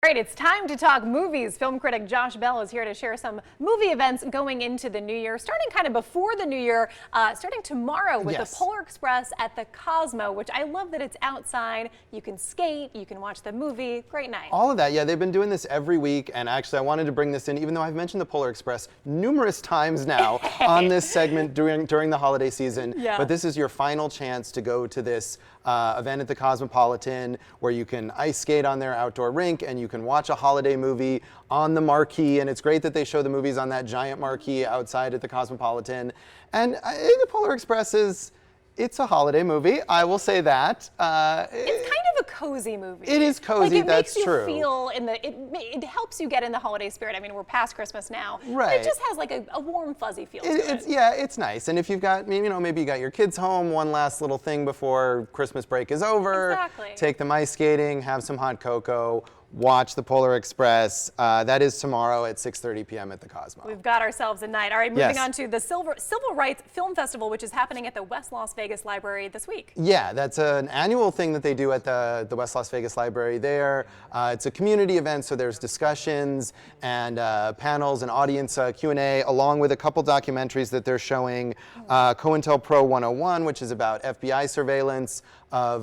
All right, it's time to talk movies. Film critic Josh Bell is here to share some movie events going into the new year, starting kind of before the new year, starting tomorrow with the Polar Express at the Cosmo, which I love that it's outside. You can skate, you can watch the movie. Great night. All of that, yeah, they've been doing this every week, and actually I wanted to bring this in, even though I've mentioned the Polar Express numerous times now on this segment during the holiday season. Yeah. But this is your final chance to go to this event at the Cosmopolitan where you can ice skate on their outdoor rink and you can watch a holiday movie on the marquee, and it's great that they show the movies on that giant marquee outside at the Cosmopolitan. And the Polar Express it's a holiday movie, I will say that. It's kind of a cozy movie. It is cozy, that's true. It makes you feel it helps you get in the holiday spirit. I mean, we're past Christmas now. Right. But it just has like a warm, fuzzy feel to it. Yeah, it's nice. And if you've got, maybe you got your kids home, one last little thing before Christmas break is over. Exactly. Take them ice skating, have some hot cocoa, watch the Polar Express. That is tomorrow at 6:30 p.m. at the Cosmo. We've got ourselves a night. All right, moving on to the Civil Rights Film Festival, which is happening at the West Las Vegas Library this week. Yeah, that's an annual thing that they do at the West Las Vegas Library there. It's a community event, so there's discussions and panels and audience Q&A, along with a couple documentaries that they're showing. COINTELPRO 101, which is about FBI surveillance of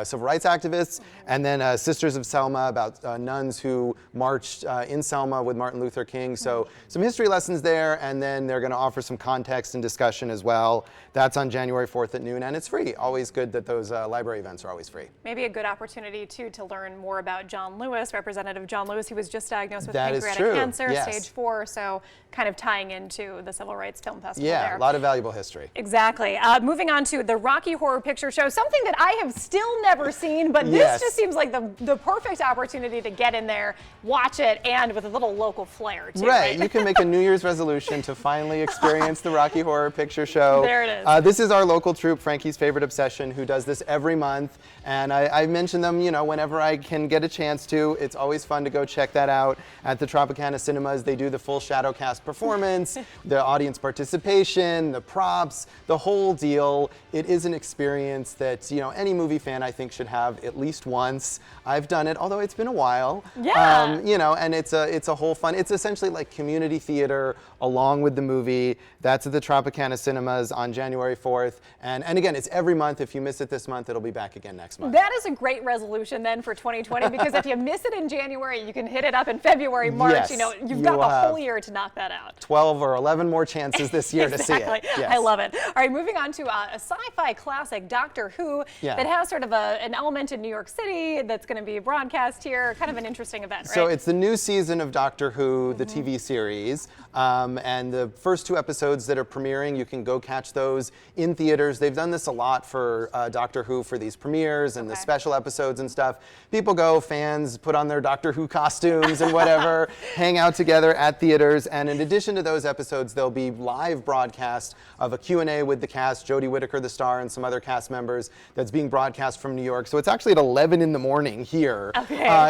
civil rights activists, and then Sisters of Selma, about nuns who marched in Selma with Martin Luther King. So some history lessons there, and then they're going to offer some context and discussion as well. That's on January 4th at noon, and it's free. Always good that those library events are always free. Maybe a good opportunity, too, to learn more about John Lewis, Representative John Lewis. He was just diagnosed with pancreatic cancer, stage 4, so kind of tying into the Civil Rights Film Festival there. A lot of valuable history. Exactly. Moving on to the Rocky Horror Picture Show, something that I have still never seen, but this just seems like the perfect opportunity to get in there, watch it, and with a little local flair, too. Right. You can make a New Year's resolution to finally experience the Rocky Horror Picture Show. There it is. This is our local troupe, Frankie's Favorite Obsession, who does this every month, and I mention them, whenever I can get a chance to. It's always fun to go check that out at the Tropicana Cinemas. They do the full SHADOWCAST performance, the audience participation, the props, the whole deal. It is an experience that, any movie fan I think should have at least once. I've done it, although it's been a while. Yeah. And it's a whole fun, it's essentially like community theater along with the movie. That's at the Tropicana Cinemas on January 4th. And again, it's every month. If you miss it this month, it'll be back again next month. That is a great resolution then for 2020, because if you miss it in January, you can hit it up in February, March. You've got the whole year to knock that out. 12 or 11 more chances this year to see it. Yes. I love it. All right, moving on to a sci-fi classic, Doctor Who, that has sort of an element in New York City that's going to be broadcast here. Kind of an interesting event, right? So it's the new season of Doctor Who, the TV series, and the first 2 episodes that are premiering, you can go catch those in theaters. They've done this a lot for Doctor Who for these premieres and the special episodes and stuff. People go, fans put on their Doctor Who costumes and whatever, hang out together at theaters, and in addition to those episodes, there'll be live broadcast of a Q&A with the cast, Jodie Whittaker, the star, and some other cast members, that's being broadcast from New York. So it's actually at 11 in the morning here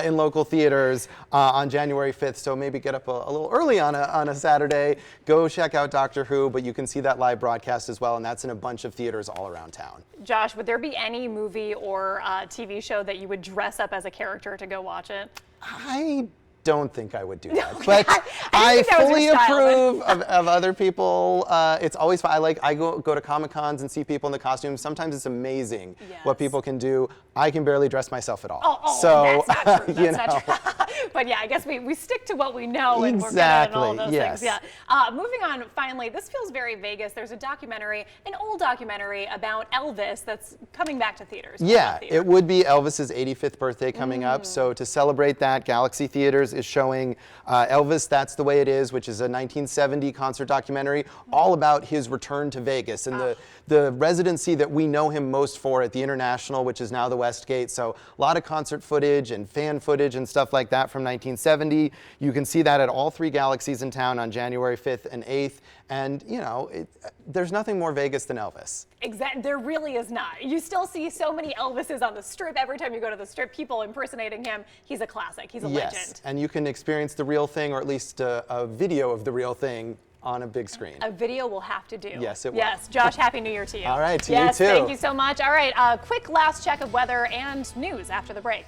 in local theaters on January 5th. So maybe get up a little early on a Saturday, go check out Doctor Who, but you can see that live broadcast as well, and that's in a bunch of theaters all around town. Josh, would there be any movie or TV show that you would dress up as a character to go watch it? I don't think I would do that, but I fully approve of other people. It's always fun. I go to Comic-Cons and see people in the costumes. Sometimes it's amazing what people can do. I can barely dress myself at all. So that's not true. That's not true. But yeah, I guess we stick to what we know, and we're good at all those things. Yeah. Moving on, finally, this feels very Vegas. There's a documentary, an old documentary about Elvis that's coming back to theaters. Yeah, it would be Elvis's 85th birthday coming up. So to celebrate that, Galaxy Theaters is showing Elvis, That's the Way It Is, which is a 1970 concert documentary all about his return to Vegas and the residency that we know him most for at the International, which is now the Westgate. So a lot of concert footage and fan footage and stuff like that from 1970. You can see that at all 3 Galaxies in town on January 5th and 8th. And, there's nothing more Vegas than Elvis. Exactly. There really is not. You still see so many Elvises on the Strip. Every time you go to the Strip, people impersonating him. He's a classic. He's a legend. And you can experience the real thing, or at least a video of the real thing on a big screen. A video will have to do. Yes, it will. Yes, Josh, Happy New Year to you. All right, to you too. Yes, thank you so much. All right, quick last check of weather and news after the break.